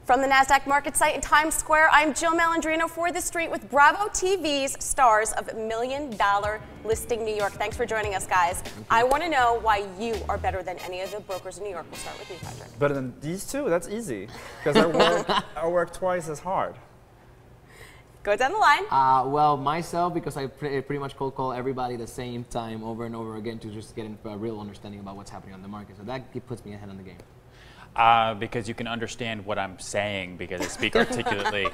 From the NASDAQ market site in Times Square, I'm Jill Malandrino for The Street with Bravo TV's stars of $1 Million Listing New York. Thanks for joining us, guys. I want to know why you are better than any of the brokers in New York. We'll start with you, Patrick. Better than these two? That's easy. Because I work twice as hard. Go down the line. Well, myself, because I pretty much cold call everybody at the same time over and over again to just get a real understanding about what's happening on the market. So that puts me ahead on the game. Because you can understand what I'm saying because I speak articulately.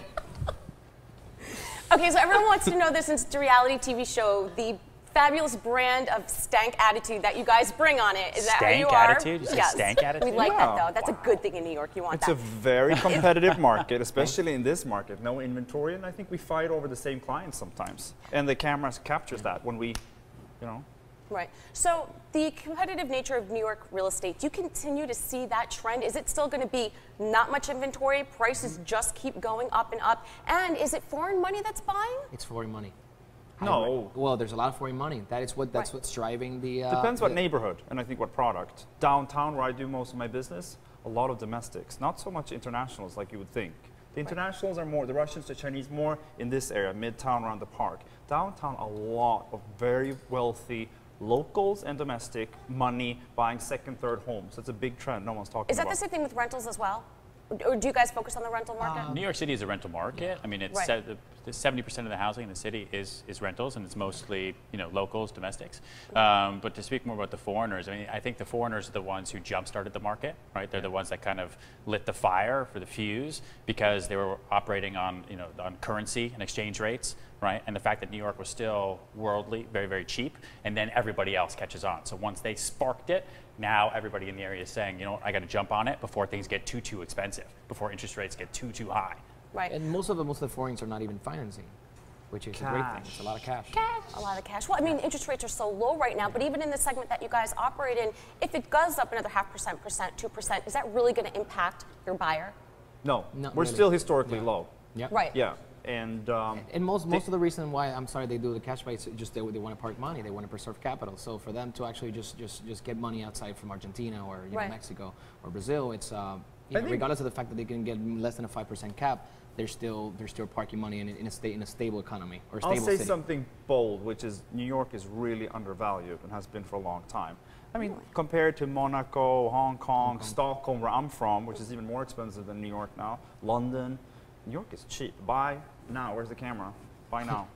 Okay, so everyone wants to know this since it's a reality TV show, the fabulous brand of stank attitude that you guys bring on it. Is that how you are? Attitude? You say yes. stank attitude? We like that, though. That's a good thing in New York. You want it's that. It's a very competitive market, especially in this market. No inventory, and I think we fight over the same clients sometimes. And the cameras captures that when we, you know. Right. So the competitive nature of New York real estate, do you continue to see that trend? Is it still going to be not much inventory? Prices just keep going up and up? And is it foreign money that's buying? It's foreign money. No. Well, there's a lot of foreign money. That's what's driving the. Depends what neighborhood and I think what product. Downtown, where I do most of my business, a lot of domestics, not so much internationals like you would think. The internationals are more, the Russians, the Chinese more in this area, midtown around the park. Downtown, a lot of very wealthy locals and domestic money buying second, third homes. That's a big trend no one's talking about. Is that the same thing with rentals as well? Or do you guys focus on the rental market? New York City is a rental market. I mean, it's 70% of the housing in the city is rentals, and it's mostly locals, domestics. But to speak more about the foreigners, I mean, I think the foreigners are the ones who jump-started the market, right? They're the ones that kind of lit the fire for the fuse because they were operating on on currency and exchange rates, right? And the fact that New York was still worldly, very, very cheap, and then everybody else catches on. So once they sparked it, now everybody in the area is saying, you know what, I got to jump on it before things get too expensive, before interest rates get too high. Right. And most of the foreigners are not even financing, which is a great thing. It's a lot of cash. A lot of cash. Well, I mean, interest rates are so low right now, but even in the segment that you guys operate in, if it goes up another 0.5%, 2%, is that really going to impact your buyer? No, Not we're really. Still historically low. Yeah. Right. Yeah. And most of the reason why they do the cash buy is just they want to park money, they want to preserve capital. So for them to actually just get money outside from Argentina or Mexico or Brazil, it's regardless of the fact that they can get less than a 5% cap, they're still parking money in a stable economy or stable I'll say city. something bold, which is New York is really undervalued and has been for a long time. I mean, compared to Monaco, Hong Kong, Stockholm, where I'm from, which is even more expensive than New York now, London, New York is cheap. Buy now. Where's the camera? Buy now.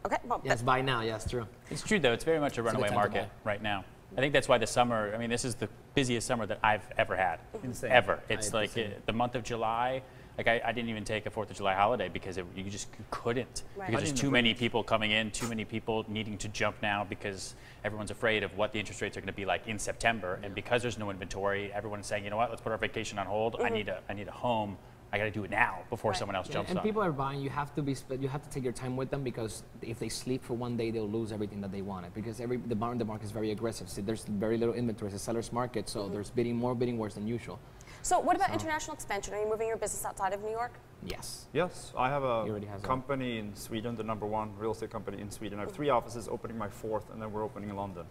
Okay. Well, yes, buy now. Yes, true. It's true, though. It's very much a runaway market right now. I think that's why the summer, I mean, this is the busiest summer that I've ever had. Insane. Ever. It's like the month of July. Like I didn't even take a 4th of July holiday because you just couldn't. Right. Because there's too many people coming in, too many people needing to jump now because everyone's afraid of what the interest rates are going to be like in September. And because there's no inventory, everyone's saying, you know what, let's put our vacation on hold. I need a home. I got to do it now before someone else jumps on. And people are buying. You have to take your time with them because if they sleep for one day, they'll lose everything that they wanted. Because the market is very aggressive. So there's very little inventory. It's a seller's market, so there's more bidding wars than usual. So what about international expansion? Are you moving your business outside of New York? Yes. Yes, I have a company in Sweden, the #1 real estate company in Sweden. I have 3 offices, opening my 4th, and then we're opening in London.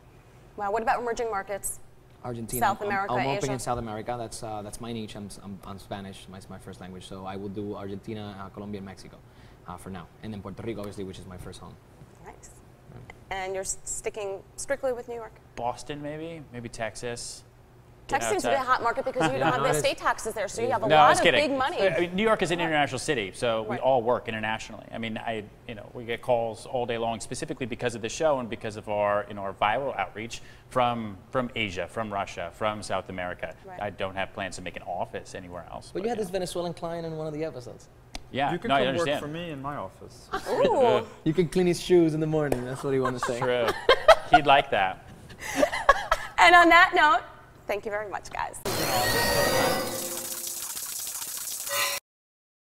Wow. What about emerging markets? Argentina, South America, I'm Asia? opening in South America. That's my niche. I'm Spanish. It's my first language. So I will do Argentina, Colombia, and Mexico for now, and then Puerto Rico, obviously, which is my first home. Nice. And you're sticking strictly with New York? Boston, maybe Texas. Texas seems to be a hot market because you don't have the estate taxes there, so you have a No, I lot was of kidding. big money. I mean, New York is an international city, so we all work internationally. I mean, we get calls all day long specifically because of the show and because of our our viral outreach from Asia, from Russia, from South America. Right. I don't have plans to make an office anywhere else. But you had this Venezuelan client in one of the episodes. Yeah, you can no, I come understand. work for me in my office. Ooh. You can clean his shoes in the morning. That's what he wanted to say. True. He'd like that. And on that note, thank you very much, guys.